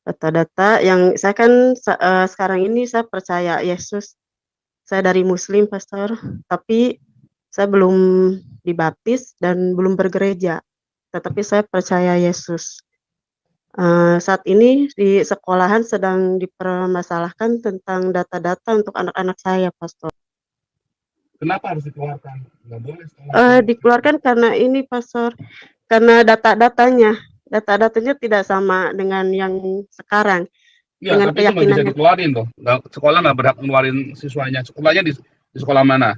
Data-data yang saya kan sekarang ini saya percaya Yesus. Saya dari Muslim, Pastor, tapi saya belum dibaptis dan belum bergereja, tetapi saya percaya Yesus. Saat ini di sekolahan sedang dipermasalahkan tentang data-data untuk anak-anak saya, Pastor. Kenapa harus dikeluarkan? Nggak boleh sekolah itu. Dikeluarkan karena ini, Pastor, karena data-datanya tidak sama dengan yang sekarang, Iya, dengan tapi itu nggak bisa keyakinannya. dikeluarin tuh. Sekolah nggak berhak ngeluarin siswanya. Sekolahnya di sekolah mana?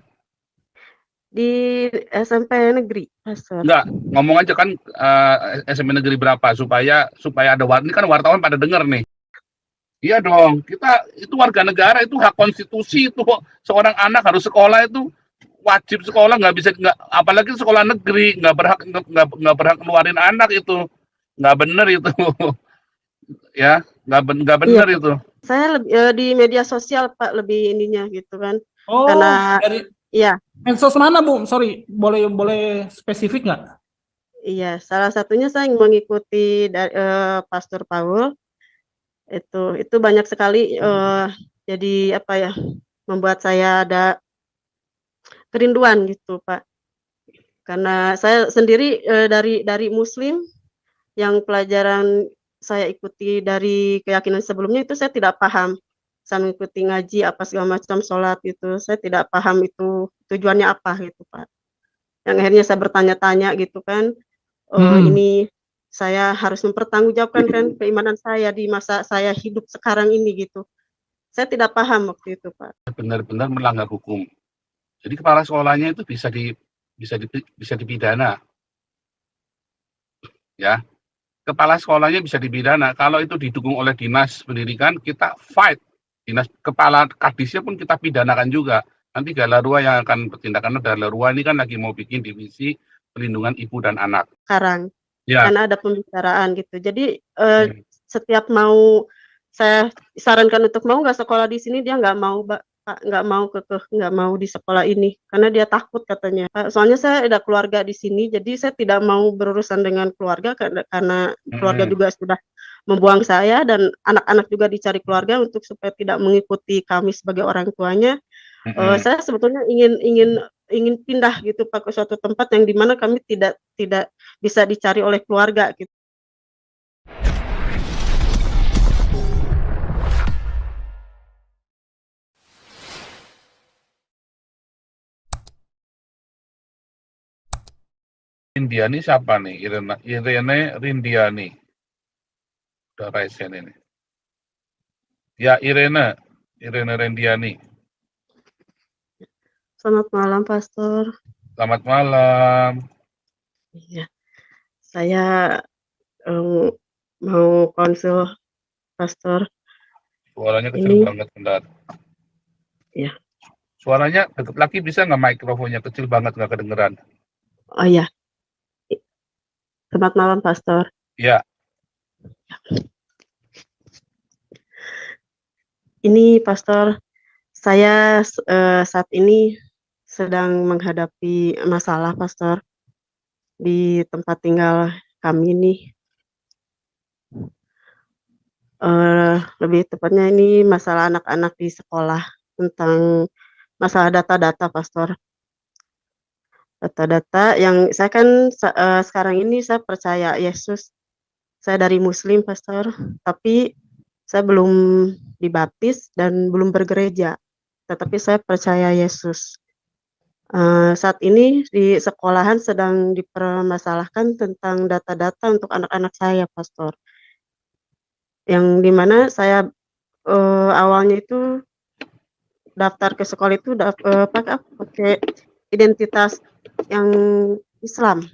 Di SMP negeri, Pastor. Nggak, ngomong aja kan SMP negeri berapa supaya ada ini kan wartawan pada denger nih. Iya dong, kita itu warga negara, itu hak konstitusi itu. Seorang anak harus sekolah, itu wajib sekolah, nggak bisa nggak, apalagi sekolah negeri nggak berhak ngeluarin anak itu, nggak bener itu. Ya, nggak Iya, bener Pak. itu. Saya di media sosial, Pak, lebih ininya gitu kan. Oh, Karena dari iya, medsos mana, Bu? Sorry, boleh spesifik nggak? iya, salah satunya saya mengikuti Pastor Paul. Itu banyak sekali jadi apa ya, membuat saya ada kerinduan gitu, Pak. Karena saya sendiri dari Muslim, yang pelajaran saya ikuti dari keyakinan sebelumnya itu saya tidak paham. Saya mengikuti ngaji apa segala macam, sholat gitu, saya tidak paham itu tujuannya apa gitu, Pak. Yang akhirnya saya bertanya-tanya gitu kan, ini saya harus mempertanggungjawabkan kan keimanan saya di masa saya hidup sekarang ini gitu. Saya tidak paham waktu itu, Pak. Benar-benar melanggar hukum. Jadi kepala sekolahnya itu bisa dipidana, ya. Kepala sekolahnya bisa dipidana. Kalau itu didukung oleh dinas pendidikan, kita fight. Dinas kepala kadisnya pun kita pidanakan juga. Nanti Galarua yang akan bertindakan. Galarua ini kan lagi mau bikin divisi pelindungan ibu dan anak. Sekarang, Ya. karena ada pembicaraan gitu. Jadi setiap mau saya sarankan untuk mau nggak sekolah di sini, dia nggak mau, Pak, nggak mau nggak mau di sekolah ini karena dia takut katanya. Soalnya saya ada keluarga di sini, jadi saya tidak mau berurusan dengan keluarga karena keluarga juga sudah membuang saya dan anak-anak juga dicari keluarga untuk supaya tidak mengikuti kami sebagai orang tuanya. Saya sebetulnya ingin pindah gitu, Pak, ke suatu tempat yang dimana kami tidak bisa dicari oleh keluarga gitu. Rindiani siapa nih? Irene Rindiani. Udah resen ini. Ya, Irene Rindiani. Selamat malam, Pastor. Selamat malam. Iya, saya mau konsul, Pastor. Suaranya kecil banget, bentar. Iya. Suaranya deket lagi, bisa nggak mikrofonnya? Kecil banget, nggak kedengeran. Oh iya. Selamat malam, Pastor. Iya. Ini, Pastor, saya saat ini sedang menghadapi masalah, Pastor, di tempat tinggal kami ini. Lebih tepatnya ini masalah anak-anak di sekolah, tentang masalah data-data, Pastor. Data-data yang saya kan sekarang ini saya percaya Yesus. Saya dari Muslim, Pastor, tapi saya belum dibaptis dan belum bergereja, tetapi saya percaya Yesus. Saat ini di sekolahan sedang dipermasalahkan tentang data-data untuk anak-anak saya, Pastor. Yang dimana saya awalnya itu daftar ke sekolah itu pakai identitas yang Islam.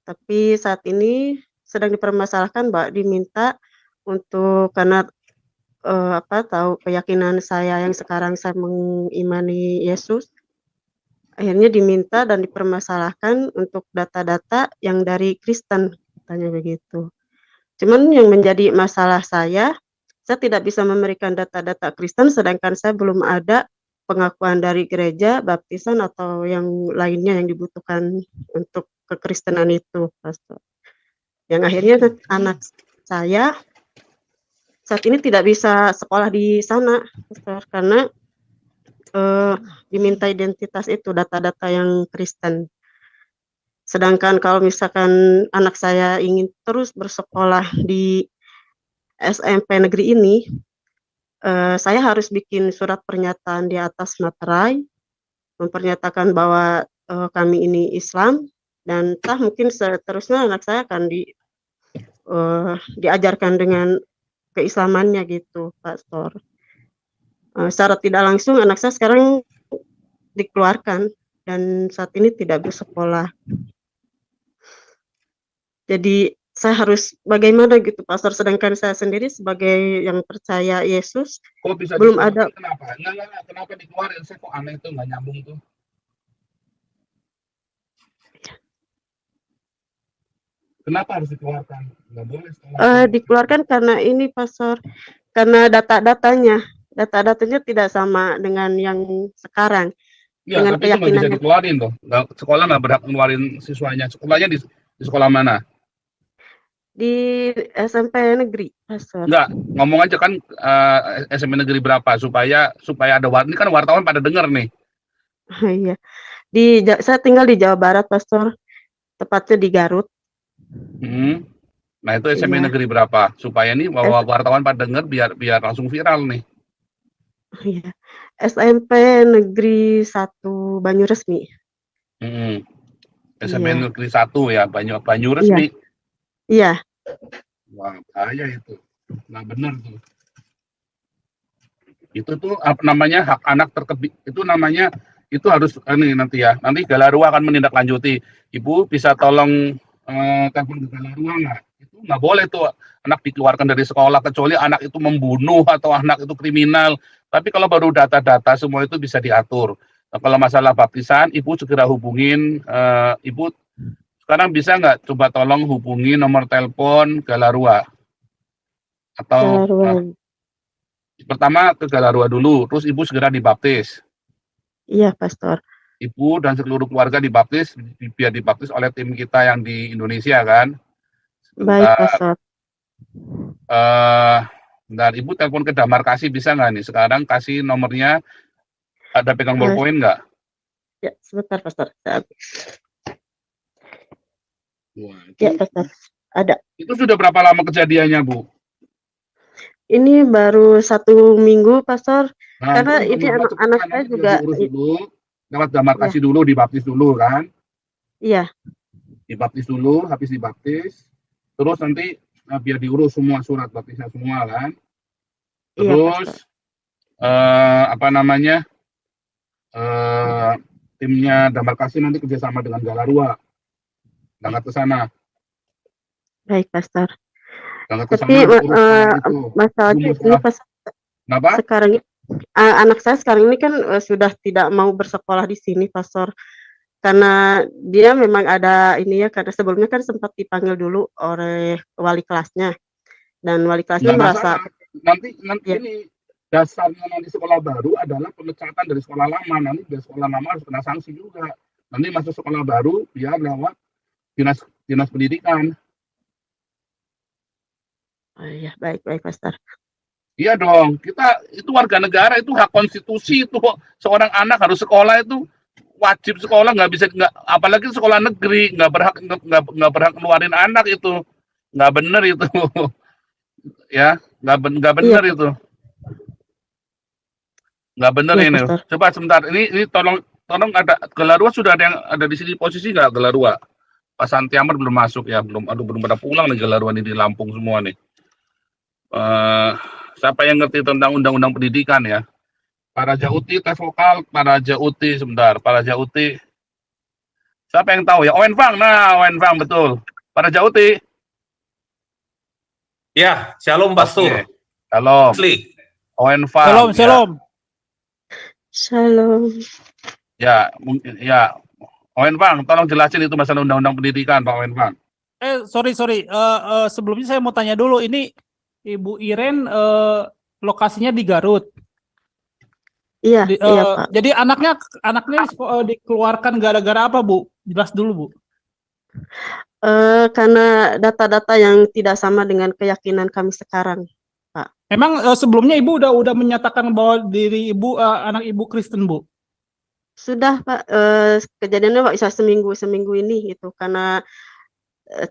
Tapi saat ini sedang dipermasalahkan, Mbak, diminta untuk karena tahu keyakinan saya yang sekarang saya mengimani Yesus, akhirnya diminta dan dipermasalahkan untuk data-data yang dari Kristen, katanya begitu. Cuman yang menjadi masalah saya tidak bisa memberikan data-data Kristen sedangkan saya belum ada pengakuan dari gereja, baptisan atau yang lainnya yang dibutuhkan untuk kekristenan itu, Pastor. Yang akhirnya anak saya saat ini tidak bisa sekolah di sana, Pastor, karena diminta identitas itu data-data yang Kristen. Sedangkan kalau misalkan anak saya ingin terus bersekolah di SMP negeri ini, saya harus bikin surat pernyataan di atas materai, mempernyatakan bahwa kami ini Islam, dan mungkin seterusnya anak saya akan diajarkan dengan keislamannya gitu, Pastor. Secara tidak langsung anak saya sekarang dikeluarkan dan saat ini tidak bersekolah. Jadi saya harus bagaimana gitu, Pastor, sedangkan saya sendiri sebagai yang percaya Yesus Kok bisa belum ada. dikeluarin, kenapa? Enggak, kenapa dikeluarin? Saya kok aneh tuh, nggak nyambung tuh. Kenapa harus dikeluarkan? Nggak boleh sekolah. Dikeluarkan karena ini, Pastor, karena data-datanya tidak sama dengan yang sekarang. Iya, Dengan tapi itu nggak bisa keyakinan dikeluarin tuh. Sekolah nggak berhak ngeluarin siswanya. Sekolahnya di sekolah mana? di SMP negeri, Pastor. Enggak, ngomong aja kan SMP negeri berapa supaya ada ini kan wartawan pada denger nih. Iya. Saya tinggal di Jawa Barat, Pastor. Tepatnya di Garut. Nah, itu SMP Iya. negeri berapa? Supaya nih wartawan pada denger biar langsung viral nih. Iya. SMP Negeri 1 Banyuresmi. SMP Iya. negeri 1 ya, Banyuresmi. Iya. Wah, bahaya itu. Nah, benar tuh. Itu tuh apa namanya, hak anak itu namanya, itu harus ini nanti ya. Nanti Galarua akan menindaklanjuti. Ibu bisa tolong telepon ke Galarua nggak? Itu nggak boleh tuh anak dikeluarkan dari sekolah kecuali anak itu membunuh atau anak itu kriminal. Tapi kalau baru data-data semua itu bisa diatur. Nah, kalau masalah baptisan, ibu segera hubungin ibu. Sekarang bisa nggak coba tolong hubungi nomor telepon Galarua atau pertama ke Galarua dulu, terus ibu segera dibaptis. Iya, Pastor. Ibu dan seluruh keluarga dibaptis, biar dibaptis oleh tim kita yang di Indonesia kan. Baik, Pastor. Bentar, ibu telepon ke Damar Kasih bisa nggak nih? Sekarang kasih nomornya, ada pegang ballpoint nggak? Ya, sebentar, Pastor. Wah, ya, Pastor. Ada. Itu sudah berapa lama kejadiannya, Bu? Ini baru 1 minggu, Pastor. Nah, Karena ini anak saya juga diurus dulu, lewat Damar Kasih dulu, dibaptis dulu kan? Iya. Dibaptis dulu, habis dibaptis, terus nanti biar diurus semua surat baptisnya semua kan? Terus apa namanya? Timnya Damar Kasih nanti kerjasama dengan Galarua. Berangkat ke sana. Baik, Pastor. Tapi masalahnya ini, Pastor. Sekarang anak saya sekarang ini kan sudah tidak mau bersekolah di sini, Pastor. Karena dia memang ada ini ya, karena sebelumnya kan sempat dipanggil dulu oleh wali kelasnya. Dan wali kelasnya merasa nanti ini dasarnya nanti sekolah baru adalah pemecatan dari sekolah lama. Nanti dari sekolah lama harus kena sanksi juga. Nanti masuk sekolah baru biar lewat dinas pendidikan. Oh iya, baik, Pastor. Iya dong, kita itu warga negara, itu hak konstitusi, itu seorang anak harus sekolah, itu wajib sekolah, apalagi sekolah negeri, nggak berhak ngeluarin anak, itu nggak bener itu. Ya, nggak bener itu, nggak bener ya, ini. Pastor. Coba sebentar, ini tolong ada Galarua, sudah ada yang ada di sini posisi nggak Galarua? Pak Santi Amar belum masuk ya, belum pada pulang nih Galarua nih di Lampung semua nih. Siapa yang ngerti tentang undang-undang pendidikan ya? Pak Raja Uti, tes vokal, Pak Raja Uti sebentar, Pak Raja Uti. Siapa yang tahu ya? Owen Fang, betul. Pak Raja Uti. Ya, shalom Pastor. Shalom. Owen Fang. Shalom. Shalom. Ya, Owen Fang, tolong jelasin itu masalah undang-undang pendidikan, Pak Owen Fang. Sorry. Sebelumnya saya mau tanya dulu, ini Ibu Iren lokasinya di Garut. Iya, Pak. Jadi anaknya dikeluarkan gara-gara apa, Bu? Jelas dulu, Bu. Karena data-data yang tidak sama dengan keyakinan kami sekarang. Pak. Emang sebelumnya ibu udah menyatakan bahwa diri ibu anak ibu Kristen, Bu? Sudah Pak, kejadiannya Pak bisa seminggu ini gitu, karena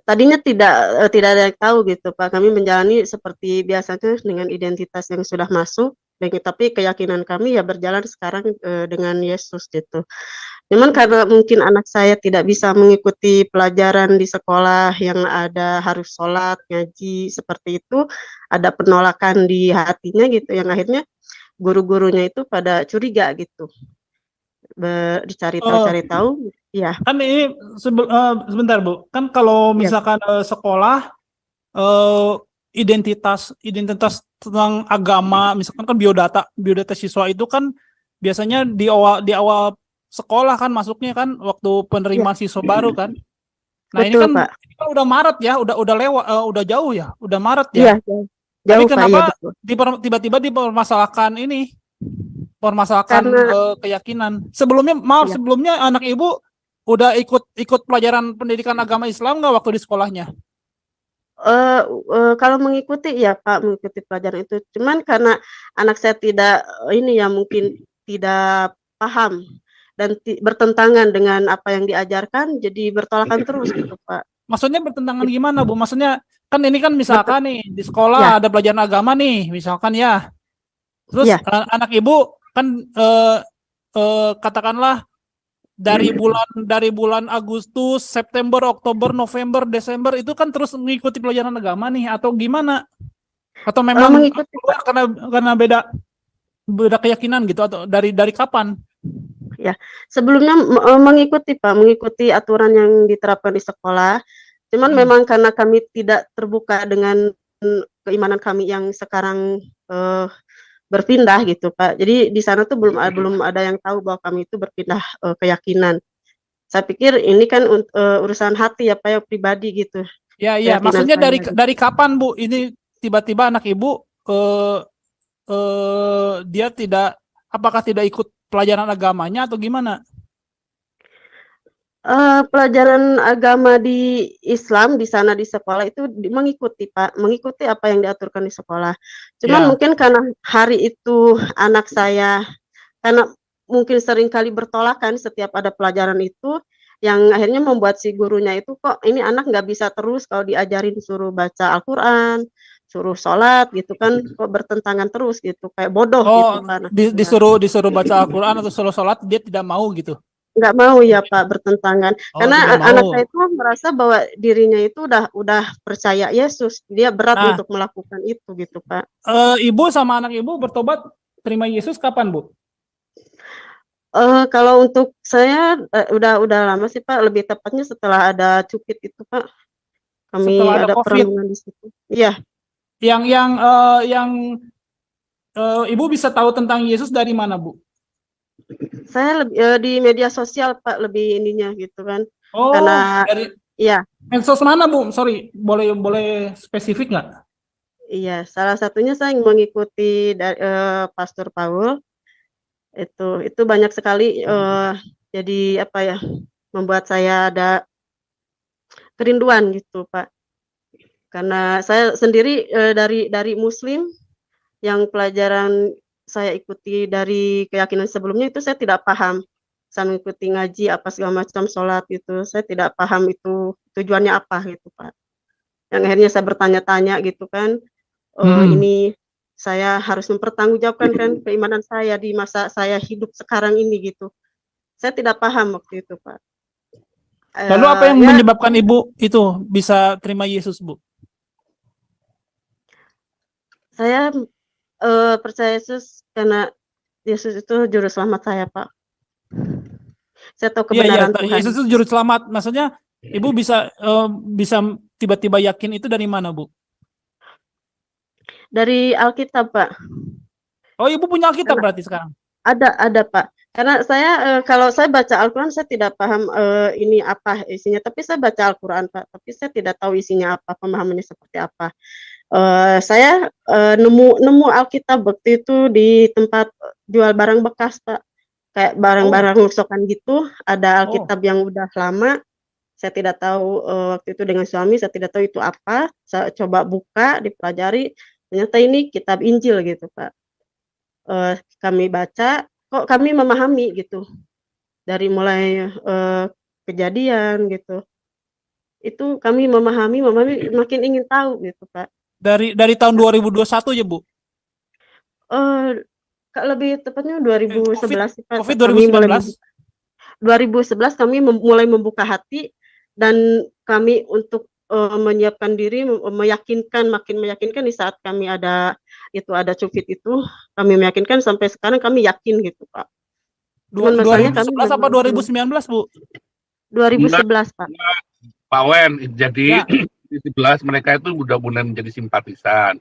tadinya tidak ada yang tahu gitu Pak, kami menjalani seperti biasanya dengan identitas yang sudah masuk, tapi keyakinan kami ya berjalan sekarang dengan Yesus gitu. Cuman karena mungkin anak saya tidak bisa mengikuti pelajaran di sekolah yang ada harus sholat, ngaji seperti itu, ada penolakan di hatinya gitu, yang akhirnya guru-gurunya itu pada curiga gitu. Dicari Oh, tahu, ya, kan ini sebentar, Bu. Kan kalau ya, misalkan sekolah eh, identitas tentang agama, misalkan kan biodata siswa itu kan biasanya di awal sekolah kan masuknya kan waktu ya, penerimaan siswa baru kan. Nah, betul Pak. ini kan udah Maret ya, udah lewat, udah jauh ya, udah Maret ya. Iya, jauh, Tapi jauh Pak, iya kenapa betul. tiba-tiba dipermasalahkan ini, permasalahkan Karena keyakinan? Maaf, ya, sebelumnya anak ibu udah ikut pelajaran pendidikan agama Islam nggak waktu di sekolahnya? kalau mengikuti ya Pak, mengikuti pelajaran itu. Cuman karena anak saya tidak ini ya mungkin tidak paham dan bertentangan dengan apa yang diajarkan, jadi bertolakan terus gitu Pak. Maksudnya bertentangan It- gimana, Bu? Maksudnya kan ini kan berte- misalkan nih di ya, sekolah ada pelajaran agama nih, misalkan ya. Terus ya, anak ibu kan katakanlah dari bulan Agustus, September, Oktober, November, Desember itu kan terus mengikuti pelajaran agama nih atau gimana? Atau memang mengikuti keluar karena beda beda keyakinan gitu atau dari kapan? ya. Sebelumnya mengikuti Pak, mengikuti aturan yang diterapkan di sekolah. Cuman memang karena kami tidak terbuka dengan keimanan kami yang sekarang berpindah gitu Pak. Jadi di sana tuh belum ada yang tahu bahwa kami itu berpindah keyakinan. Saya pikir ini kan urusan hati ya Pak, ya pribadi gitu, Ya, iya. keyakinan Maksudnya saya gitu. dari kapan, Bu? Ini tiba-tiba anak ibu dia apakah tidak ikut pelajaran agamanya atau gimana? Pelajaran agama di Islam di sana di sekolah itu mengikuti Pak, mengikuti apa yang diaturkan di sekolah. Cuman Ya. mungkin karena hari itu anak saya, karena mungkin sering kali bertolakan setiap ada pelajaran itu, yang akhirnya membuat si gurunya itu, kok ini anak nggak bisa terus kalau diajarin suruh baca Al-Quran, suruh sholat gitu kan, kok bertentangan terus gitu, kayak bodoh gitu Oh, Pak. disuruh baca Al-Quran atau suruh sholat dia tidak mau gitu. Nggak mau ya Pak, bertentangan. Oh, Karena tidak anak mau. saya itu merasa bahwa dirinya itu udah percaya Yesus, dia berat Nah, untuk melakukan itu gitu Pak. ibu sama anak ibu bertobat terima Yesus kapan, Bu? Kalau untuk saya udah lama sih Pak, lebih tepatnya setelah ada Cupid itu Pak, kami Setelah ada ada COVID. perenungan di situ. Iya, Yang ibu bisa tahu tentang Yesus dari mana, Bu? saya di media sosial Pak, lebih ininya gitu kan. Oh, Karena dari iya, medsos mana, Bu? Sorry, boleh spesifik nggak? iya, salah satunya saya mengikuti dari Pastor Paul. Itu banyak sekali jadi apa ya, membuat saya ada kerinduan gitu Pak. Karena saya sendiri dari Muslim, yang pelajaran saya ikuti dari keyakinan sebelumnya itu saya tidak paham. Saya mengikuti ngaji apa segala macam, sholat gitu, saya tidak paham itu tujuannya apa gitu Pak. Yang akhirnya saya bertanya-tanya gitu kan, ini saya harus mempertanggungjawabkan kan keimanan saya di masa saya hidup sekarang ini gitu. Saya tidak paham waktu itu Pak. Lalu apa yang Ya, menyebabkan ibu itu bisa terima Yesus, Bu? saya percaya Yesus karena Yesus itu juru selamat saya Pak. Saya tahu Iya, kebenaran Tuhan. Yesus itu juru selamat. Maksudnya ibu bisa tiba-tiba yakin itu dari mana, Bu? Dari Alkitab Pak. Oh, ibu punya Alkitab Karena berarti sekarang. ada Pak. Karena saya kalau saya baca Al-Quran saya tidak paham ini apa isinya, tapi saya baca Al-Quran Pak, tapi saya tidak tahu isinya apa, pemahamannya seperti apa. Saya nemu Alkitab waktu itu di tempat jual barang bekas Pak, kayak Oh, barang-barang rongsokan gitu, ada oh, Alkitab yang udah lama. Saya tidak tahu waktu itu dengan suami, saya tidak tahu itu apa. Saya coba buka, dipelajari. ternyata ini kitab Injil gitu, Pak. Kami baca, kok kami memahami gitu, dari mulai, kejadian gitu, itu kami memahami makin ingin tahu gitu, Pak. Dari tahun 2021 ya, Bu? Kak, lebih tepatnya 2011 sih, Pak, COVID kami mulai 2019? 2011 kami mulai membuka hati dan kami untuk, menyiapkan diri, makin meyakinkan di saat kami ada COVID itu, kami meyakinkan sampai sekarang kami yakin gitu, Pak. Cuman masalahnya kami 2011 apa 2019, Bu? 2011, Pak. Pak Wen, jadi Ya. di 11 mereka itu udah mulai menjadi simpatisan.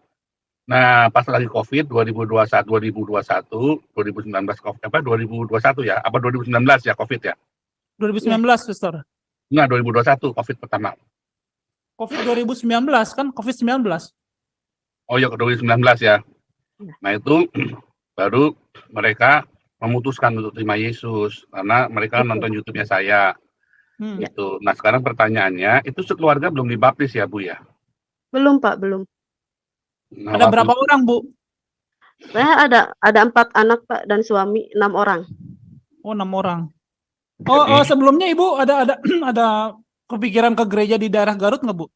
Nah, pas lagi COVID 2021, 2019 COVID, 2021 ya? Apa 2019 ya COVID ya? 2019, Pastor. Enggak, 2021 COVID pertama. COVID 2019 kan COVID-19. Oh ya, 2019 ya. Ya. Nah, itu baru mereka memutuskan untuk terima Yesus karena mereka nonton YouTube-nya saya. Ya. Gitu. Nah, sekarang pertanyaannya, itu sekeluarga belum dibaptis ya, Bu ya? Belum, Pak, belum. Nah, Ada berapa orang, Bu? Saya ada 4 anak, Pak, dan suami 6 orang. Oh, 6 orang. Oh, sebelumnya Ibu ada ada kepikiran ke gereja di daerah Garut nggak, Bu?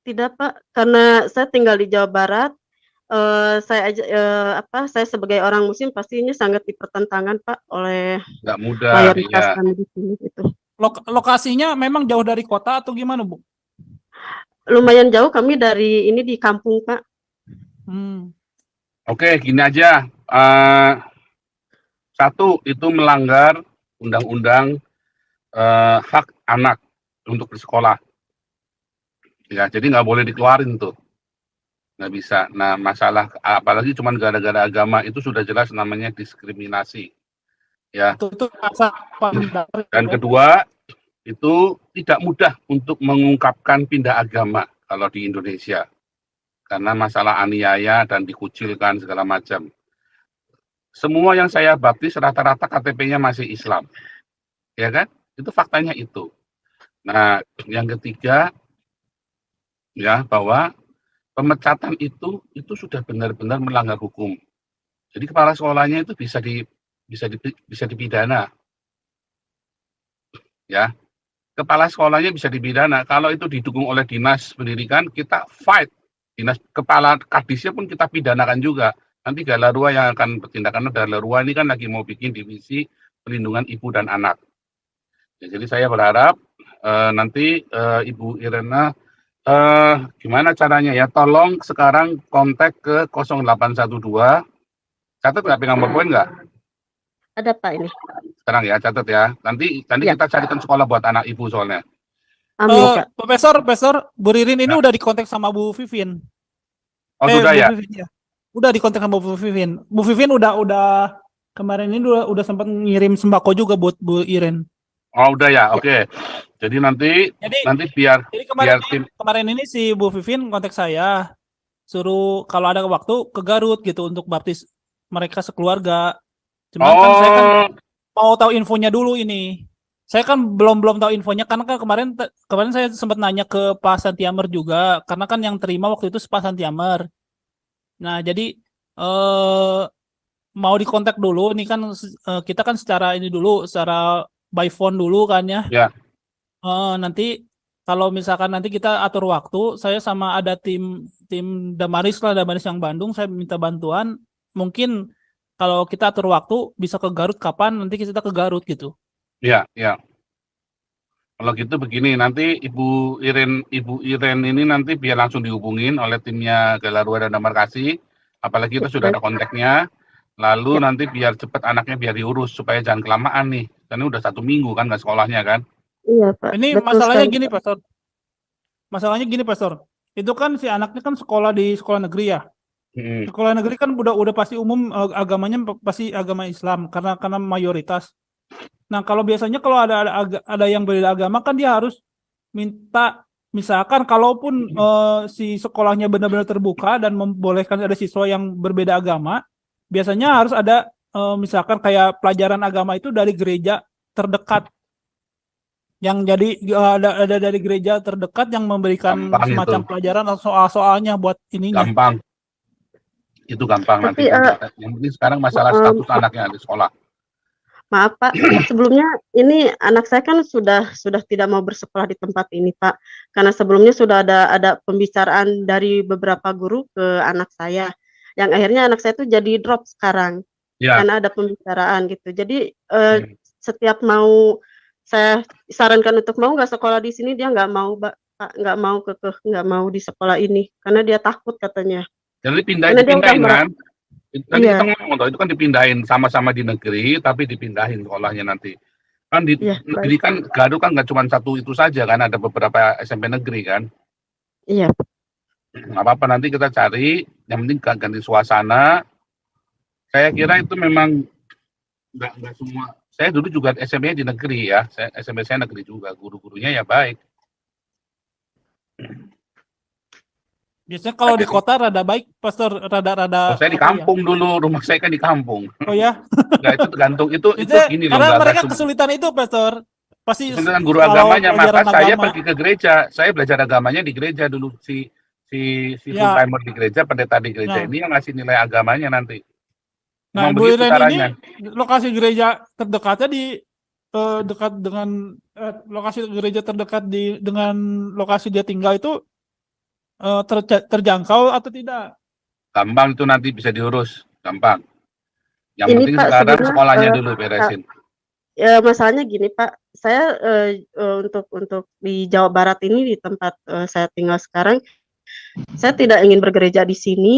Tidak, Pak, karena saya tinggal di Jawa Barat, saya sebagai orang muslim pastinya sangat dipertentangan, Pak, oleh nggak mudah, mayoritas iya. kami di sini gitu. Lokasinya memang jauh dari kota atau gimana, Bu? Lumayan jauh, kami di kampung, Pak. Oke, gini aja. Satu, itu melanggar undang-undang hak anak untuk bersekolah. Ya, jadi nggak boleh dikeluarin tuh. Nggak bisa. Nah, masalah, apalagi cuma gara-gara agama, itu sudah jelas namanya diskriminasi. Ya. Itu Dan kedua, itu tidak mudah untuk mengungkapkan pindah agama kalau di Indonesia. Karena masalah aniaya dan dikucilkan segala macam. Semua yang saya baptis rata-rata KTP-nya masih Islam. Ya kan? Itu faktanya itu. Nah, yang ketiga, ya, bahwa pemecatan itu sudah benar-benar melanggar hukum. Jadi kepala sekolahnya itu bisa dipidana. Ya. Kepala sekolahnya bisa dipidana. Kalau itu didukung oleh dinas pendidikan, kita fight. Dinas kepala kadisnya pun kita pidanakan juga. Nanti Galarua yang akan bertindak, karena Galarua ini kan lagi mau bikin divisi perlindungan ibu dan anak. Ya, jadi saya berharap nanti Ibu Irena gimana caranya ya, tolong sekarang kontak ke 0812. Catat nggak pegang poin nggak? Ada, Pak, ini. Sekarang ya, catat ya. Nanti Ya. kita carikan sekolah buat anak ibu soalnya. Amin, Kak. Profesor, Bu Ririn ini udah dikontak sama Bu Vivin. Oh, sudah Bu ya? Vivin, ya. Udah dikontak sama Bu Vivin. Bu Vivin udah kemarin ini udah sempat ngirim sembako juga buat Bu Iren. Oh, udah ya. Oke. Jadi nanti biar kemarin ini si Bu Vivin kontak saya, suruh kalau ada waktu ke Garut gitu untuk baptis mereka sekeluarga. Cuman kan saya kan mau tahu infonya dulu ini. Saya kan belum tahu infonya karena kan kemarin saya sempat nanya ke Pak Santiamer juga, karena kan yang terima waktu itu Pak Santiamer. Nah, jadi mau dikontak dulu nih kan, kita kan secara by phone dulu kan ya. Ya. Nanti kalau misalkan nanti kita atur waktu, saya sama ada tim Damaris yang Bandung, saya minta bantuan. Mungkin kalau kita atur waktu bisa ke Garut kapan, nanti kita ke Garut gitu. Iya, iya. Kalau gitu begini, nanti Ibu Iren ini nanti biar langsung dihubungin oleh timnya Galarua dan Damarkasi, apalagi kita sudah ada kontaknya, lalu nanti biar cepat anaknya biar diurus, supaya jangan kelamaan nih, karena udah 1 minggu kan nggak sekolahnya kan. Iya, Pak. Ini Betul masalahnya sekali, gini, Pak. Pastor. Masalahnya gini, Pastor. Itu kan si anaknya kan sekolah di sekolah negeri ya. Sekolah negeri kan udah pasti umum, agamanya pasti agama Islam karena mayoritas. Nah, kalau biasanya kalau ada yang berbeda agama kan dia harus minta, misalkan kalaupun si sekolahnya benar-benar terbuka dan membolehkan ada siswa yang berbeda agama, biasanya harus ada misalkan kayak pelajaran agama itu dari gereja terdekat. Yang jadi ada dari gereja terdekat yang memberikan semacam pelajaran atau soal-soalnya buat ininya. Itu gampang nanti. Tapi Yang penting sekarang masalah em, status anaknya di sekolah. maaf Pak, sebelumnya ini anak saya kan sudah tidak mau bersekolah di tempat ini Pak, karena sebelumnya sudah ada pembicaraan dari beberapa guru ke anak saya, yang akhirnya anak saya tuh jadi drop sekarang, Ya, karena ada pembicaraan gitu. Jadi hmm. setiap mau saya sarankan untuk mau nggak sekolah di sini, dia nggak mau Pak, nggak mau nggak mau di sekolah ini, karena dia takut katanya. Jadi Karena dia udah dipindahin kan? merasa, Tadi kita iya, ngomong toh, itu kan dipindahin sama-sama di negeri, tapi dipindahin sekolahnya nanti. Kan di iya, negeri baik, kan Garuh kan nggak cuma satu itu saja kan, ada beberapa SMP negeri kan. iya, Nggak apa-apa nanti kita cari, yang penting ganti suasana. Saya kira itu memang nggak semua. Saya dulu juga SMP di negeri ya, SMP saya negeri juga, guru-gurunya ya baik. Biasanya kalau di kota rada baik, Pastor, rada-rada Saya di apa ya? kampung dulu, rumah saya kan di kampung. Oh ya, Nggak, itu tergantung, itu Biasanya gini loh, karena nggak mereka semua. kesulitan itu, Pastor. Pasti Dengan guru kalau agamanya, maka pelajaran saya agama. pergi ke gereja. Saya belajar agamanya di gereja dulu. Si full Ya, timer di gereja, pendeta di gereja nah, ini yang ngasih nilai agamanya nanti. nah Memang Ibu begitu Iren ini caranya. lokasi gereja terdekatnya di dekat dengan lokasi gereja terdekat dengan lokasi dia tinggal itu terjangkau atau tidak? Gampang itu nanti bisa diurus, gampang. Yang ini penting Pak sekarang sebenarnya sekolahnya dulu beresin. ya masalahnya gini Pak, saya untuk di Jawa Barat ini di tempat saya tinggal sekarang, saya tidak ingin bergereja di sini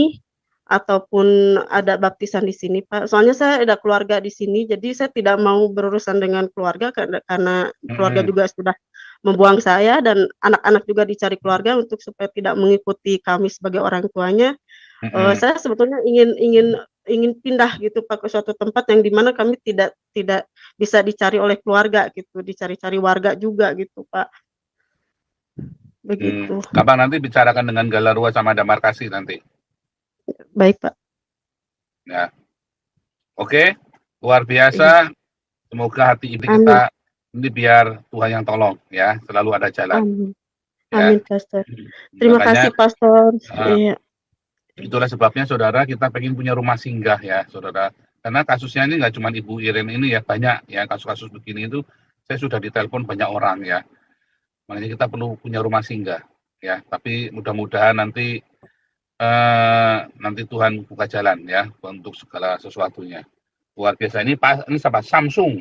ataupun ada baptisan di sini Pak. Soalnya saya ada keluarga di sini, jadi saya tidak mau berurusan dengan keluarga karena keluarga Hmm, juga sudah membuang saya dan anak-anak juga dicari keluarga untuk supaya tidak mengikuti kami sebagai orang tuanya. hmm. Saya sebetulnya ingin pindah gitu Pak ke suatu tempat yang dimana kami tidak bisa dicari oleh keluarga gitu, dicari-cari warga juga gitu Pak, begitu. Gampang nanti bicarakan dengan Galarua sama Damarkasi nanti. Baik Pak. Ya, oke, luar Iya. biasa. Semoga hati ini Amin, kita ini biar Tuhan yang tolong ya, selalu ada jalan amin, ya. amin Pastor. Terima Makanya kasih Pastor. eh, Iya, itulah sebabnya saudara kita pengen punya rumah singgah ya saudara. Karena kasusnya ini nggak cuma Ibu Iren ini ya, banyak ya kasus-kasus begini itu saya sudah ditelepon banyak orang ya. Makanya kita perlu punya rumah singgah ya. Tapi mudah-mudahan nanti Tuhan buka jalan ya untuk segala sesuatunya. Luar biasa ini Pak, ini siapa? Samsung.